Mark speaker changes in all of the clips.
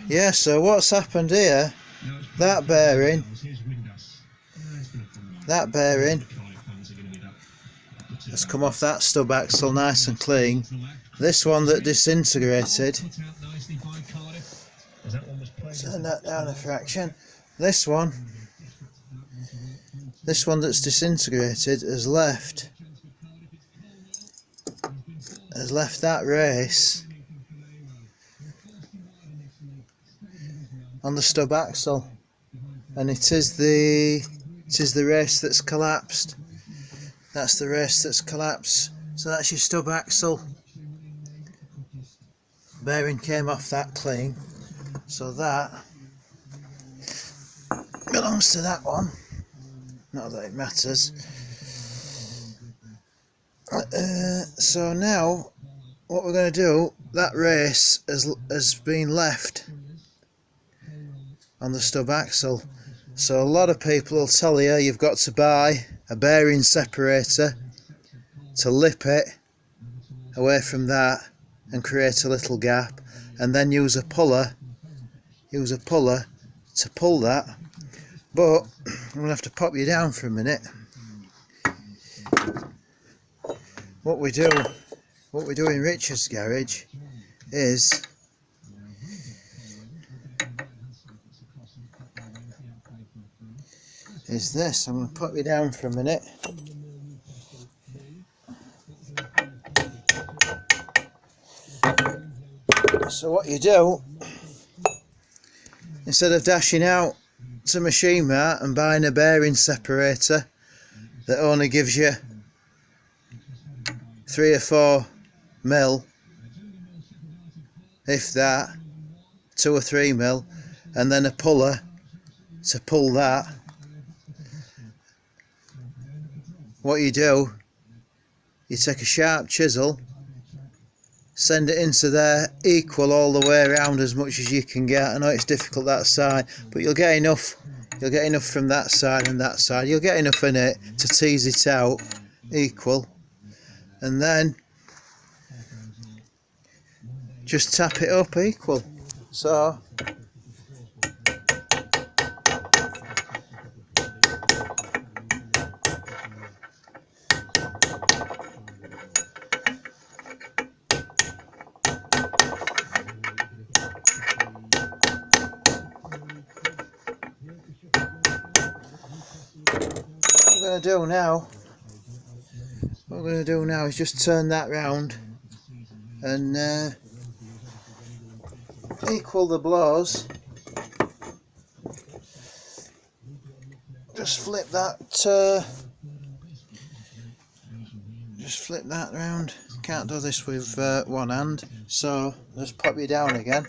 Speaker 1: Yeah, so what's happened here, that bearing has come off that stub axle nice and clean. This one that disintegrated, turn that down a fraction, this one that's disintegrated has left that race on the stub axle, and it is the race that's collapsed. That's the race that's collapsed. So that's your stub axle. Bearing came off that clean, so that belongs to that one. Not that it matters. So now what we're going to do, that race has been left on the stub axle. So a lot of people will tell you you've got to buy a bearing separator to lip it away from that and create a little gap, and then use a puller to pull that. But I'm going to have to pop you down for a minute. What we do in Richard's garage is this. I'm going to pop you down for a minute. So what you do, instead of dashing out to Machine Mart and buying a bearing separator that only gives you 3 or 4 mil, if that, 2 or 3 mil, and then a puller to pull that, what you do, you take a sharp chisel, send it into there, equal all the way around as much as you can get. I know it's difficult that side, but you'll get enough from that side and that side. You'll get enough in it to tease it out equal, and then just tap it up equal. So what we're going to do now is just turn that round and equal the blows. Just flip that round. Can't do this with one hand, so just pop you down again.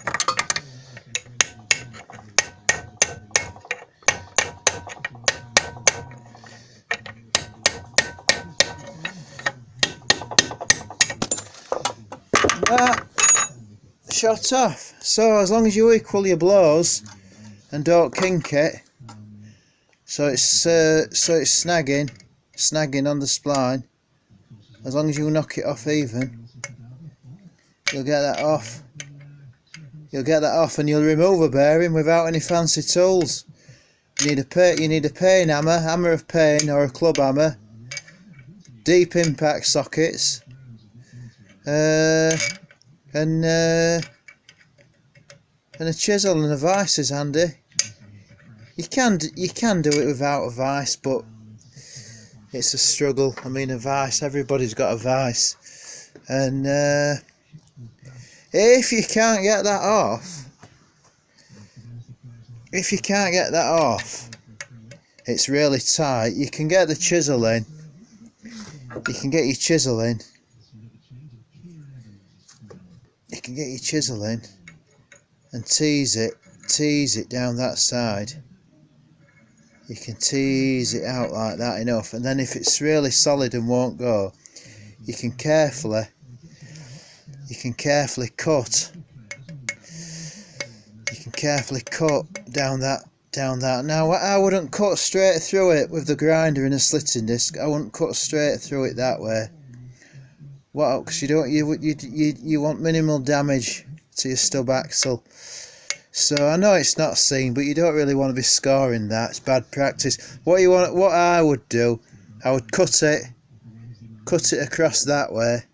Speaker 1: That shot off. So as long as you equal your blows and don't kink it, so it's snagging on the spline, as long as you knock it off even, you'll get that off. And you'll remove a bearing without any fancy tools. You need a pain hammer of pain, or a club hammer, deep impact sockets, and a chisel and a vice is handy. You can do it without a vice, but it's a struggle. I mean, a vice, everybody's got a vice, and if you can't get that off, it's really tight. You can get the chisel in. You can get your chisel in. And tease it down that side. You can tease it out like that enough, and then if it's really solid and won't go, you can carefully cut. Down that. Now I wouldn't cut straight through it with the grinder and a slitting disc. I wouldn't cut straight through it that way. What? Because you want minimal damage to your stub axle. So I know it's not seen, but you don't really want to be scoring that. It's bad practice. What I would do, I would cut it across that way,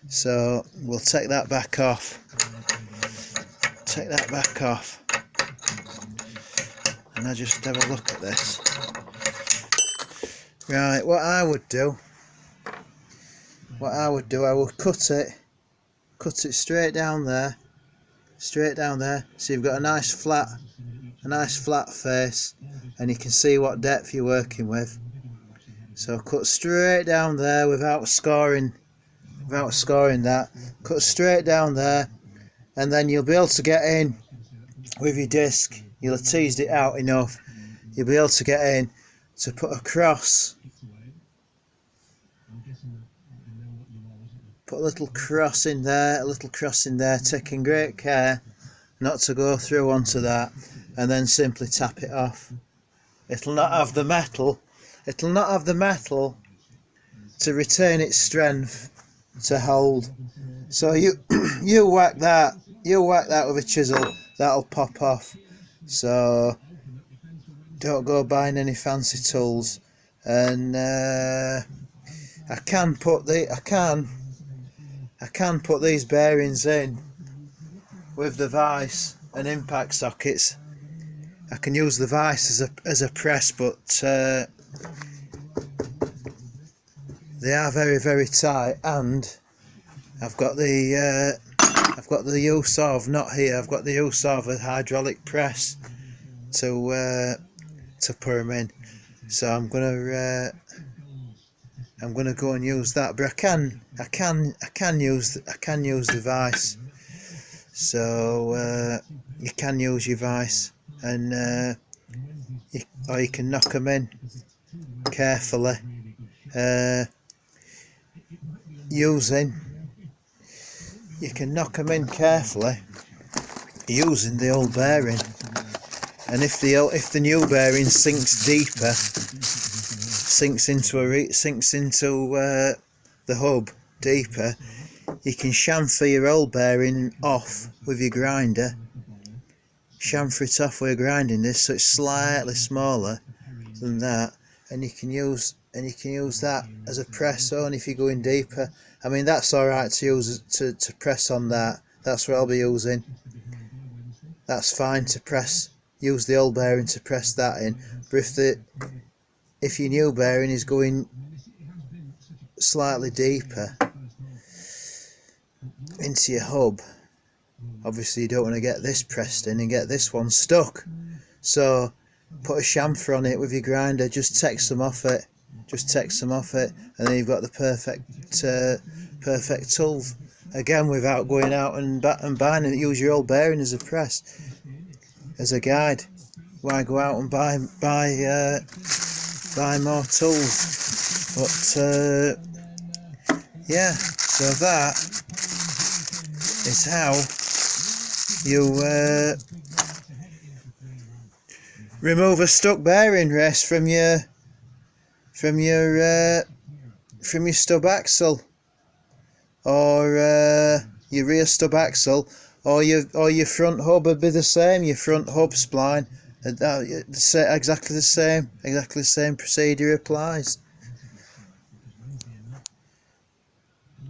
Speaker 1: So we'll take that back off. And I just have a look at this. Right, what I would do, I would cut it straight down there, so you've got a nice flat face, and you can see what depth you're working with. So cut straight down there without scoring that. Cut straight down there, and then you'll be able to get in with your disc. You'll have teased it out enough. You'll be able to get in to put a cross. Put a little cross in there, taking great care not to go through onto that, and then simply tap it off. It'll not have the metal to retain its strength to hold. So you whack that with a chisel, that'll pop off. So don't go buying any fancy tools. And I can put these bearings in with the vise and impact sockets. I can use the vise as a press, but they are very, very tight, and I've got the use of, not here, I've got the use of a hydraulic press to put them in. So I'm gonna go and use that, but I can use the vise. So you can use your vise, and or you can knock them in carefully, using the old bearing. And if the new bearing sinks deeper, sinks into the hub deeper, you can chamfer your old bearing off with your grinder. Chamfer it off with your grinding disc, so it's slightly smaller than that, and you can use that as a press on if you're going deeper. I mean, that's all right to use to press on that. That's what I'll be using. That's fine to press. Use the old bearing to press that in. But if your new bearing is going slightly deeper into your hub, obviously you don't want to get this pressed in and get this one stuck. So put a chamfer on it with your grinder. Just text them off it. And then you've got the perfect tool. Again, without going out and buying it. Use your old bearing as a press, as a guide. Why go out and buy more tools? But yeah, so that is how you remove a stuck bearing race from your stub axle, or your rear stub axle, or your front hub would be the same. Your front hub spline, exactly the same procedure applies.